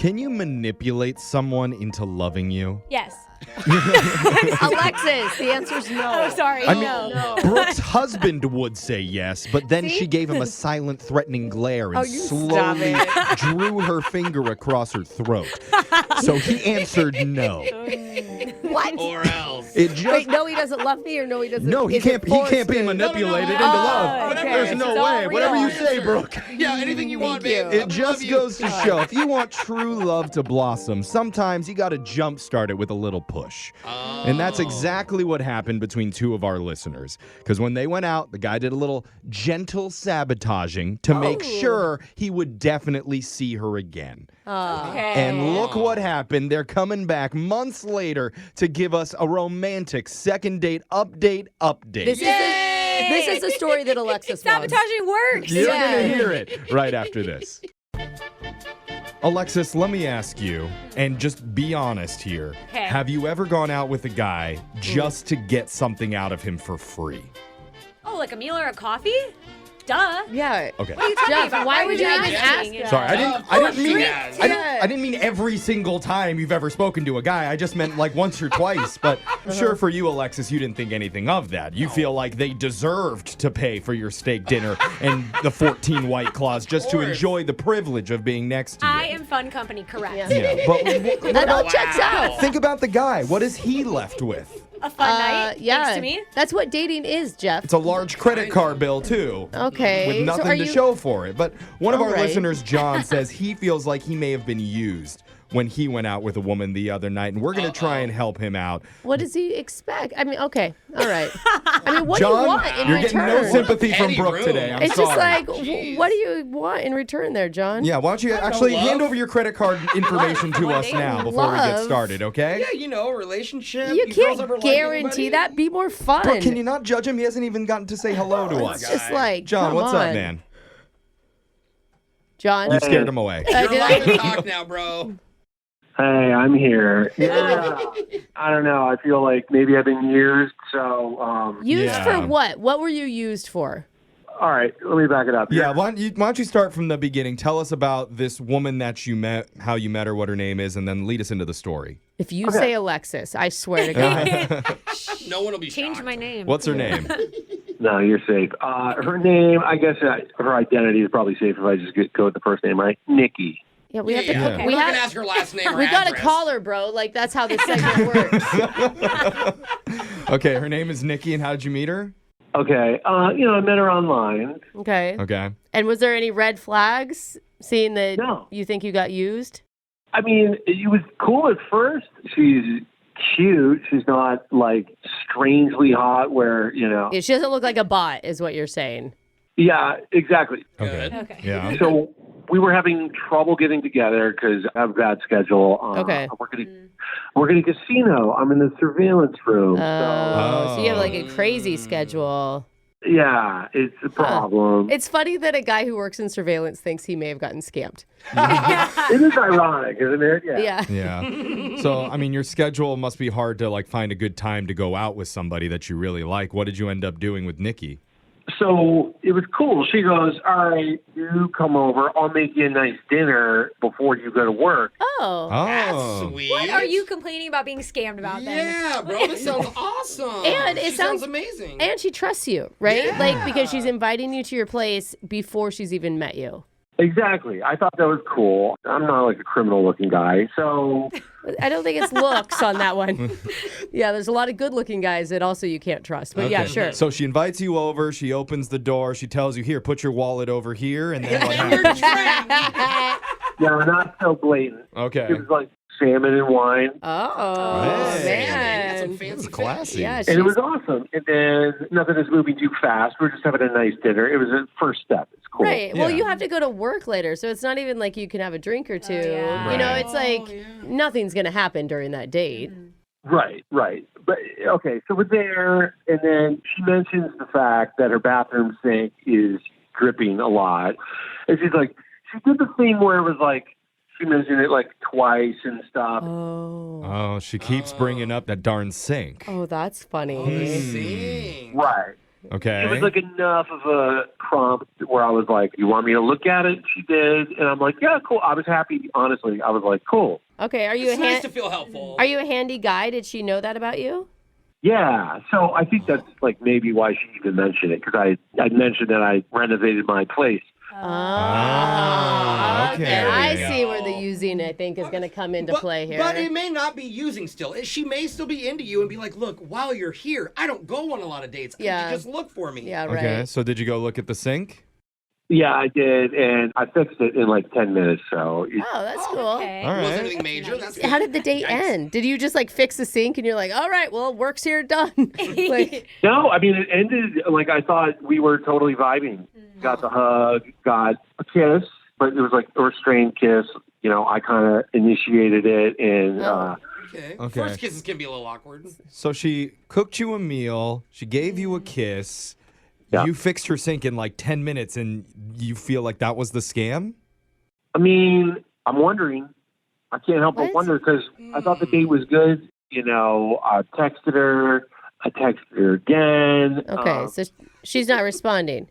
Can you manipulate someone into loving you? Yes. Alexis, the answer's no. Oh, sorry. I mean, no. Brooke's husband would say yes, but then she gave him a silent, threatening glare and slowly drew her finger across her throat. So he answered no. What? Or else. It just Wait, no, he doesn't love me, or no, he doesn't. no, he is it can't. He forced can't be to- manipulated into Oh, love. okay. There's no It's all way. Whatever you real. say, Brooke. Yeah, anything you want, Thank babe. you. I It love just you. goes to show, if you want true love to blossom, sometimes you got to jumpstart it with a little push. Oh. And that's exactly what happened between two of our listeners. Because when they went out, the guy did a little gentle sabotaging to make sure he would definitely see her again. Okay. And look what happened. They're coming back months later to give us a romantic second date update. This is the story that Alexis wants. Sabotaging works. You're Yeah. going to hear it right after this. Alexis, let me ask you, and just be honest here. Okay. Have you ever gone out with a guy just to get something out of him for free? Oh, like a meal or a coffee? Duh. Yeah. Okay. What are you talking Jeff, about? why are would you even asking? ask that? Sorry, I didn't mean Yeah. every single time you've ever spoken to a guy. I just meant like once or twice. But I'm sure for you, Alexis, you didn't think anything of that. You feel like they deserved to pay for your steak dinner and the 14 White Claws just to course. enjoy the privilege of being next to you. I am fun company, correct. Yeah. Yeah, but what That all about, checks out. think about the guy. What is he left with? A fun night, Yeah. thanks to me. That's what dating is, Jeff. It's a large credit card bill, too. Okay. With so nothing are to you, show for it. But one of All our right. listeners, John, says he feels like he may have been used when he went out with a woman the other night, and we're going to try and help him out. What does he expect? I mean, okay. All right. I mean, what John, do you want in you're return? getting no sympathy from Petty Brooke room. today. I'm It's sorry. just like, Jeez. what do you want in return there, John? Yeah, why don't you actually love. hand over your credit card information to us now before we get Love. started, okay? Yeah, you know, relationship. You girls ever can't like guarantee anybody? that. Be more fun. Brooke, can you not judge him? He hasn't even gotten to say hello to us. It's just like, John, come what's on. up, man? John? You scared him away. I You're did. allowed to talk now, bro. Hey, I'm here. Yeah. I don't know. I feel like maybe I've been used. So, Used Yeah. for what? What were you used for? all right, let me back it up. Yeah, why don't you start from the beginning? Tell us about this woman that you met, how you met her, what her name is, and then lead us into the story. If you say Alexis, I swear to God. No one will be Change shocked. my name. What's her name? No, you're safe. Her name, I guess her identity is probably safe if I just go with the first name, right? Nikki. Yeah, we have to. Yeah. We're We not gonna have. ask her last name or We got to address. call her, bro. Like that's how this segment works. Okay, her name is Nikki, and how did you meet her? Okay. I met her online. Okay. Okay. And was there any red flags? Seeing that No. you think you got used? I mean, it was cool at first. She's cute. She's not like strangely hot where, Yeah, she doesn't look like a bot, is what you're saying. Yeah, exactly. Good. Okay. Yeah. So we were having trouble getting together because I have a bad schedule. Okay. I work at a casino. I'm in the surveillance room. So you have like a crazy schedule. Yeah, it's a problem. It's funny that a guy who works in surveillance thinks he may have gotten scammed. It is ironic, isn't it? Yeah. Yeah. So, I mean, your schedule must be hard to like find a good time to go out with somebody that you really like. What did you end up doing with Nikki? So it was cool. She goes, all right, you come over. I'll make you a nice dinner before you go to work. Oh. That's Oh. sweet. What are you complaining about being scammed about then? Yeah, bro, this sounds awesome. And it She sounds sounds- amazing. And she trusts you, right? Yeah. Like because she's inviting you to your place before she's even met you. Exactly. I thought that was cool. I'm not like a criminal looking guy. So I don't think it's looks on that one. Yeah, there's a lot of good looking guys that also you can't trust. But yeah, Okay. sure. So she invites you over. She opens the door. She tells you, "Here, put your wallet over here," and then what Your happens? drink. yeah, not so blatant. Okay. It was like salmon and wine. Oh, Hey. That's some man. fancy That's fish. classy. Yeah, And she's, it was awesome. And then nothing is moving too fast. We're just having a nice dinner. It was a first step. It's cool. right. Well, Yeah. you have to go to work later, so it's not even like you can have a drink or two. yeah. You know, Right. it's like Oh, yeah. nothing's going to happen during that date. Right. But okay, so we're there, and then she mentions the fact that her bathroom sink is dripping a lot. And she's like, she did the thing where it was like, she mentioned it like twice and stuff. Oh. Oh, she keeps bringing up that darn sink. Oh, that's funny. Oh, the sing. Right. Okay. It was like enough of a prompt where I was like, you want me to look at it? She did. And I'm like, yeah, cool. I was happy. Honestly, I was like, cool. Okay, are you It's nice to feel helpful. Are you a handy guy? Did she know that about you? Yeah. So I think that's like maybe why she even mentioned it, because I mentioned that I renovated my place. Ah, okay. I There you see where the using, I think, is going to come into play here. But it may not be using still. She may still be into you and be like, look, while you're here, I don't go on a lot of dates. Yeah. You just look for me. Yeah, right. Okay, so did you go look at the sink? Yeah, I did, and I fixed it in like 10 minutes. So Oh, that's cool. Okay. All right. Wasn't anything major. That's good. How did the date end? Did you just like fix the sink and you're like, all right, well, work's here, done? Like, no, I mean, it ended like I thought we were totally vibing. Got the hug, got a kiss, but it was like a restrained kiss. You know, I kind of initiated it, and Okay. First kisses can be a little awkward. So she cooked you a meal. She gave you a kiss. Yeah. You fixed her sink in like 10 minutes, and you feel like that was the scam? I mean, I'm wondering. I can't help but What? wonder because I thought the date was good. You know, I texted her. I texted her again. okay, so she's not responding.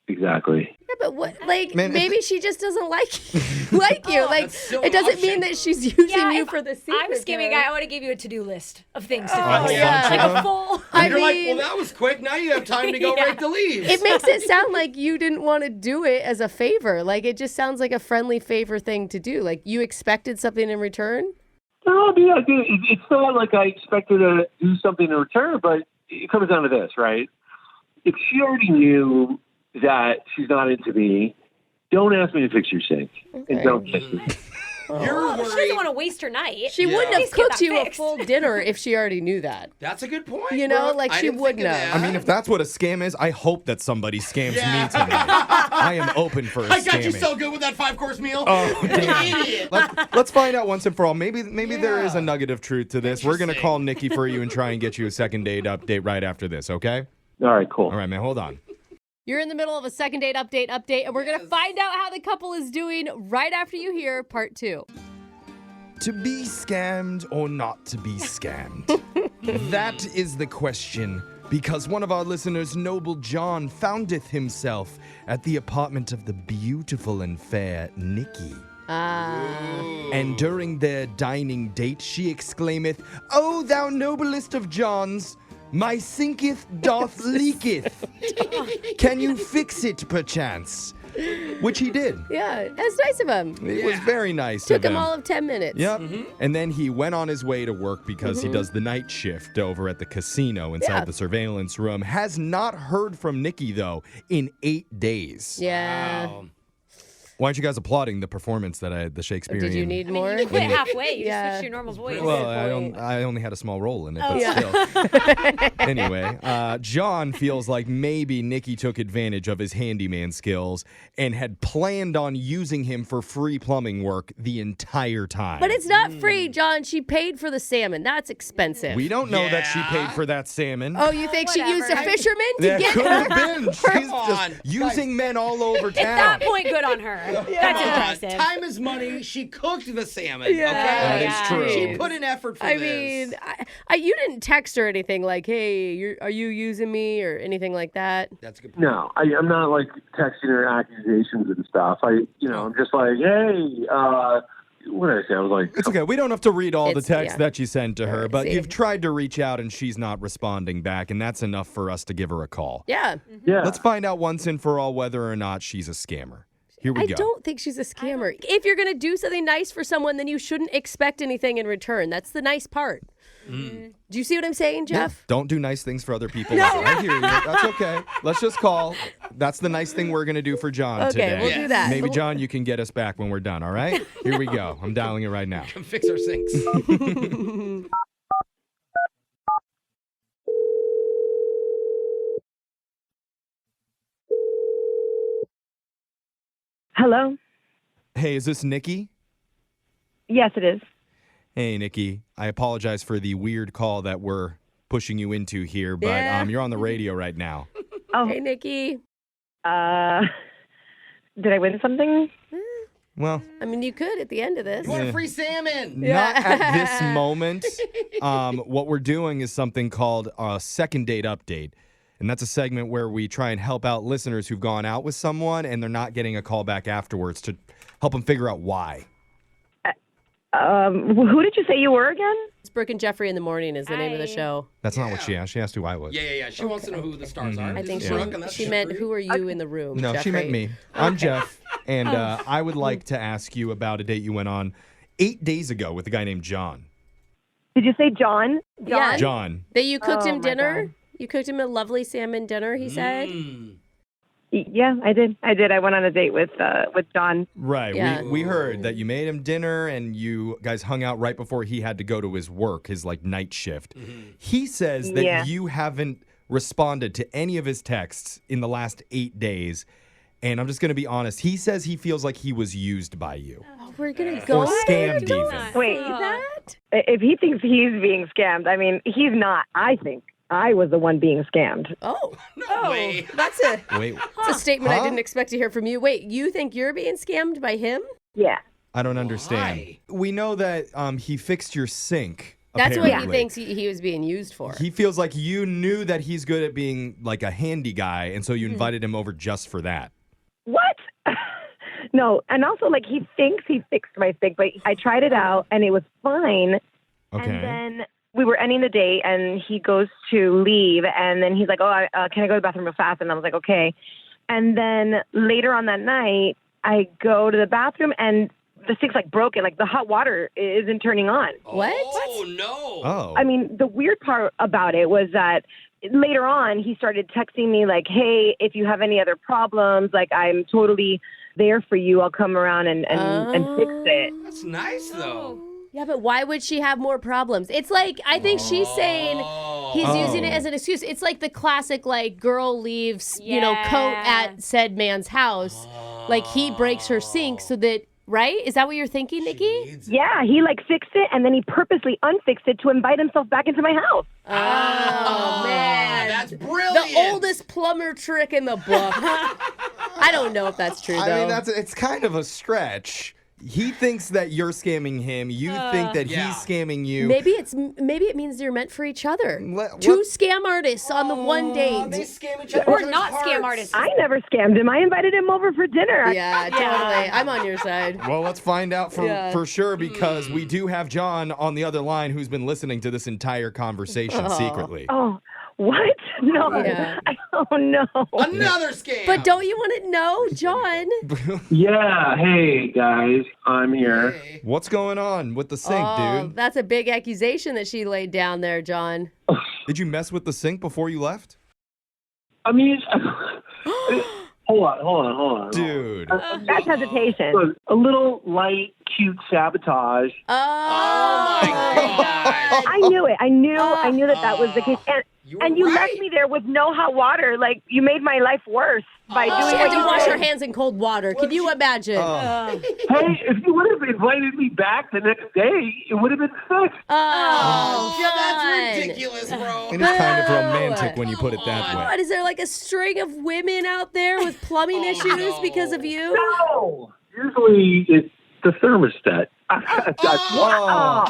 Exactly. Yeah, but what? Like, Man, maybe she just doesn't like you. Like you. Like, that's still it an doesn't option. mean that she's using you if for the secret. I'm a scamming guy. I want to give you a to-do list of things to Oh, fix. yeah. Like a full. I And you're like, mean, well, that was quick. Now you have time to go Yeah. rake the leaves. it makes it sound like you didn't want to do it as a favor. Like, it just sounds like a friendly favor thing to do. Like, you expected something in return? No, I mean, it's not like I expected to do something in return, but it comes down to this, right? If she already knew that she's not into me, don't ask me to fix your sink, and don't kiss me. You're She doesn't worried. want to waste her night. She Yeah. wouldn't At have least get cooked that you a fixed. full dinner if she already knew that. That's a good point. You know, Brooke. like, I she didn't would think of know. that. I mean, if that's what a scam is, I hope that somebody scams Yeah. me tonight. I am open for a I got you scamming. so good with that 5-course meal. Oh, damn. Idiot. Let's find out once and for all. Maybe there is a nugget of truth to this. We're going to Interesting. call Nikki for you and try and get you a second date update right after this, okay? All right, cool. All right, man, hold on. You're in the middle of a second date update, and we're going to find out how the couple is doing right after you hear part 2. To be scammed or not to be scammed? That is the question, because one of our listeners, Noble John, foundeth himself at the apartment of the beautiful and fair Nikki. And during their dining date, she exclaimeth, "O thou noblest of Johns, my sinketh doth leaketh. Can you fix it perchance?" Which he did. Yeah, that's nice of him. It was very nice Took of him him. all of 10 minutes. Yep. And then he went on his way to work because he does the night shift over at the casino inside Yeah. the surveillance room. Has not heard from Nikki, though, in 8 days. Yeah. Wow. Why aren't you guys applauding the performance that the Shakespearean... Did you need more? You quit halfway. You Yeah. just switched your normal voice. Well, point. I only had a small role in it, but Yeah. still. Anyway, John feels like maybe Nikki took advantage of his handyman skills and had planned on using him for free plumbing work the entire time. But it's not free, John. She paid for the salmon. That's expensive. We don't know that she Yeah. paid for that salmon. Oh, you think she used a whatever. fisherman to That get could her? have been. She's on. just using men all over At that town. point, good on her. That's impressive. Time is money. She cooked the salmon. Yeah. That Okay? is true. She put in effort for I this. mean, you didn't text her anything like, "Hey, are you using me?" or anything like that. That's a good point. No, I'm not like texting her accusations and stuff. I'm just like, hey, what did I say? I was like, It's okay. We don't have to read all the It's- texts yeah. that you sent to her, but see. you've tried to reach out and she's not responding back, and that's enough for us to give her a call. Yeah. yeah. Let's find out once and for all whether or not she's a scammer. Here we I go. don't think she's a scammer. If you're going to do something nice for someone, then you shouldn't expect anything in return. That's the nice part. Do you see what I'm saying, Yeah, Jeff? don't do nice things for other people. I hear you. That's okay. Let's just call. That's the nice thing we're going to do for John Okay, today. we'll do that. Maybe, John, you can get us back when we're done, all right? Here we go. I'm dialing it right now. Come fix our sinks. Hello. Hey, is this Nikki? Yes, it is. Hey, Nikki. I apologize for the weird call that we're pushing you into here, but Yeah. you're on the radio right now. Oh, Hey, Nikki. did I win something? Well, I mean, you could at the end of this. You want a free salmon? not at this moment. What we're doing is something called a second date update. And that's a segment where we try and help out listeners who've gone out with someone and they're not getting a call back afterwards to help them figure out why. Who did you say you were again? It's Brooke and Jeffrey in the morning is the name of the show. That's not what she asked. She asked who I was. Yeah. She wants to know who the stars are. I This think is Brooke, and that's she meant, Jeffrey. who are you in the room, No, Jeffrey? she meant me. I'm Jeff, and I would like to ask you about a date you went on 8 days ago with a guy named John. Did you say John? Yeah. John. That you cooked him my dinner? God. You cooked him a lovely salmon dinner, he said? Yeah, I did. I went on a date with John. Right. Yeah. We heard that you made him dinner and you guys hung out right before he had to go to his work, his like night shift. He says that you haven't responded to any of his texts in the last 8 days. And I'm just going to be honest. He says he feels like he was used by you. Oh, we're going to go Or there? scammed Don't even. say Wait. that? If he thinks he's being scammed, I mean, he's not. I think I was the one being scammed. Oh. No way. That's Wait, a statement I Huh? didn't expect to hear from you. Wait, you think you're being scammed by him? Yeah. I don't understand. Why? We know that he fixed your sink. That's what he apparently. thinks he was being used for. He feels like you knew that he's good at being like a handy guy, and so you invited him over just for that. What? No, and also like he thinks he fixed my sink, but I tried it out and it was fine. Okay. And then we were ending the date, and he goes to leave, and then he's like, "Oh, can I go to the bathroom real fast?" And I was like, "Okay." And then later on that night, I go to the bathroom, and the sink's like broken, like the hot water isn't turning on. What? Oh, no. Oh. I mean, the weird part about it was that later on, he started texting me like, "Hey, if you have any other problems, like I'm totally there for you. I'll come around and fix it." That's nice, though. Yeah, but why would she have more problems? It's like, I think she's saying he's using it as an excuse. It's like the classic, like, girl leaves, coat at said man's house. Like, he breaks her sink so that, right? Is that what you're thinking, Nikki? Yeah, he like fixed it, and then he purposely unfixed it to invite himself back into my house. Oh, man. That's brilliant. The oldest plumber trick in the book. I don't know if that's true, though. I mean, it's kind of a stretch. He thinks that you're scamming him. You think that Yeah. he's scamming you. Maybe it means you're meant for each other. What? Two scam artists on the one date. They scam each other. Or with not parts. scam artists. I never scammed him. I invited him over for dinner. Yeah, totally. I'm on your side. Well, let's find out Yeah. for sure because we do have John on the other line who's been listening to this entire conversation secretly. Oh, what? No. Yeah. Oh, no. Another scam. But don't you want to know, John? Yeah, hey guys, I'm here. Hey. What's going on with the sink, dude? That's a big accusation that she laid down there, John. Did you mess with the sink before you left? I mean, hold on. Dude. That's hesitation. Look, a little light, cute sabotage. Oh, my God. I knew it. I knew that was the case. And you right. left me there with no hot water. Like, you made my life worse by She doing had what to you wash her did. hands in cold water. Can you imagine? Oh. Hey, if you would have invited me back the next day, it would have been fixed. Oh, Yeah, John. that's ridiculous, bro. It is kind of romantic when you put it that way. What, is there like a string of women out there with plumbing issues no. because of you? No, usually it's the thermostat. Whoa.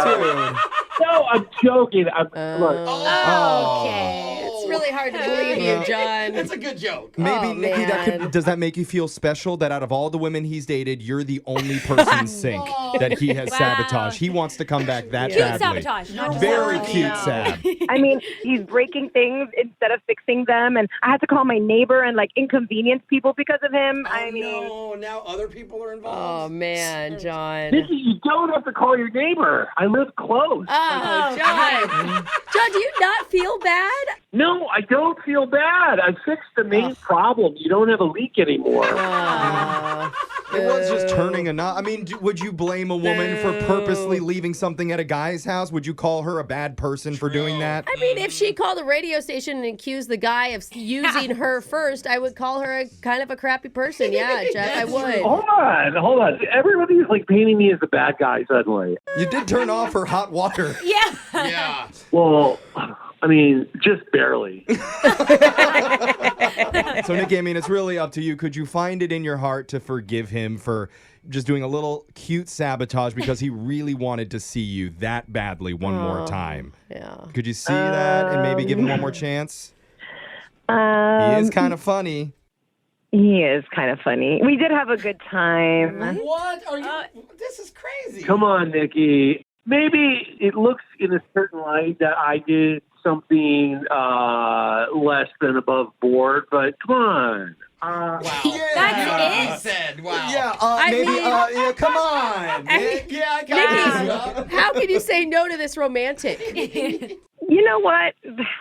Dude. No, I'm joking. Look, Okay. It's really hard to believe you, John. That's a good joke. Maybe, Oh, Nikki, man. does that make you feel special that out of all the women he's dated, you're the only person sink that he has sabotaged? He wants to come back that Cute badly. sabotage. Not just Very sabotage. cute sab. I mean, he's breaking things instead of fixing them. And I had to call my neighbor and, like, inconvenience people because of him. I mean, No, now other people are Oh, involved. man, John. Nikki, you don't have to call your neighbor. I live close. Oh, John. John, do you not feel bad? No, I don't feel bad. I fixed the main problem. You don't have a leak anymore. It was just turning a knot. I mean, would you blame a woman for purposely leaving something at a guy's house? Would you call her a bad person for doing that? I mean, if she called the radio station and accused the guy of using her first, I would call her a kind of a crappy person. Yeah, Jeff, I would. Hold on. Everybody's like painting me as the bad guy suddenly. You did turn off her hot water. Yeah. Yeah. Well, I mean, just barely. So, Nikki, I mean, it's really up to you. Could you find it in your heart to forgive him for just doing a little cute sabotage because he really wanted to see you that badly one more time? Yeah. Could you see that and maybe give him one more chance? He is kind of funny. He is kind of funny. We did have a good time. What are you? This is crazy. Come on, Nikki. Maybe it looks in a certain light that I did something less than above board, but come on. Wow. That's it. Said, wow. Yeah, maybe, mean- yeah, come on. Nick. Yeah, I got Nikki, how can you say no to this romantic? You know what?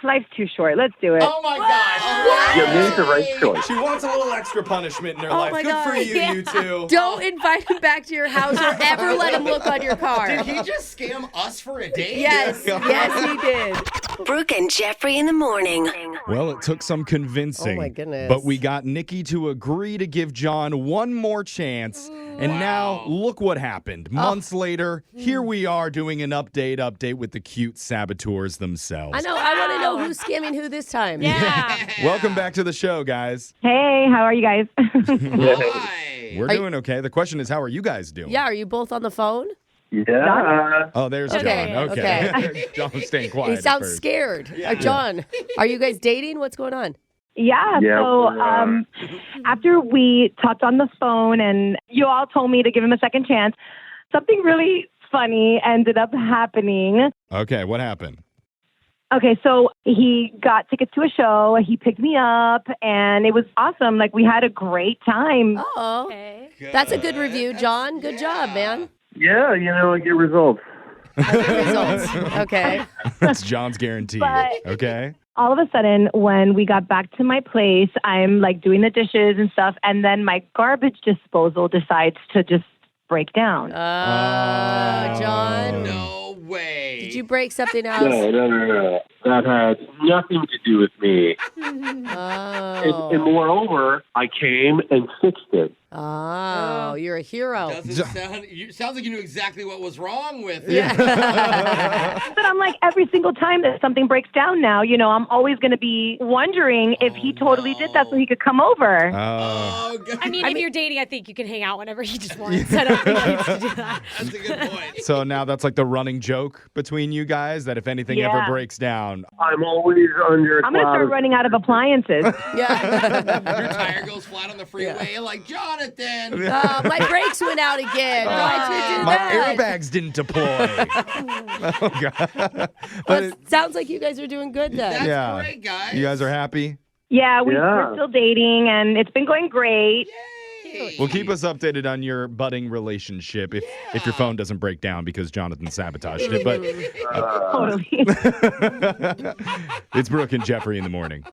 Life's too short. Let's do it. Oh my gosh. You made the right choice. She wants a little extra punishment in her Oh life. my Good for God. you, you two. Don't invite him back to your house or ever let him look on your car. Did he just scam us for a date? Yes, yes, he did. Brooke and Jeffrey in the morning. Well, it took some convincing. Oh, my goodness. But we got Nikki to agree to give John one more chance. And now, look what happened. Months later, here we are doing an update with the cute saboteurs themselves. I know. I want to know who's scamming who this time. Yeah. Welcome back to the show, guys. Hey, how are you guys? Hi. We're doing okay. The question is, how are you guys doing? Yeah, are you both on the phone? Yeah. Oh, there's Okay, John. Okay. John's staying quiet. He at sounds first. scared. John, are you guys dating? What's going on? Yeah, Yeah, so we are. after we talked on the phone and you all told me to give him a second chance, something really funny ended up happening. Okay, what happened? Okay, so he got tickets to a show, he picked me up, and it was awesome. Like, we had a great time. Oh, Okay. that's a good review, John. Good job, man. Yeah, I get results. Good results. Okay. That's John's guarantee. But- Okay. All of a sudden, when we got back to my place, I'm like doing the dishes and stuff, and then my garbage disposal decides to just break down. John, No way. did you break something else? No. That had nothing to do with me. Oh. And moreover, I came and fixed it. Oh, you're a hero. Sounds like you knew exactly what was wrong with it. Yeah. But I'm like, every single time that something breaks down now, I'm always going to be wondering if he totally did that so he could come over. Oh. Oh, God. I mean, if you're dating, I think you can hang out whenever you just want. So I don't think he needs to do that. That's a good point. So now that's like the running joke between you guys that if anything ever Yeah. breaks down. I'm always under a I'm going to cloud start of running out of appliances. Yeah. Your tire goes flat on the freeway, like, Jonathan. My brakes went out again. Why'd you do My that? airbags didn't deploy. Oh, God. Well, it sounds like you guys are doing good then. That's yeah. great, guys. You guys are happy? Yeah, Yeah. we're still dating, and it's been going great. Yay. Well, keep us updated on your budding relationship if your phone doesn't break down because Jonathan sabotaged it. But Totally. it's Brooke and Jeffrey in the morning.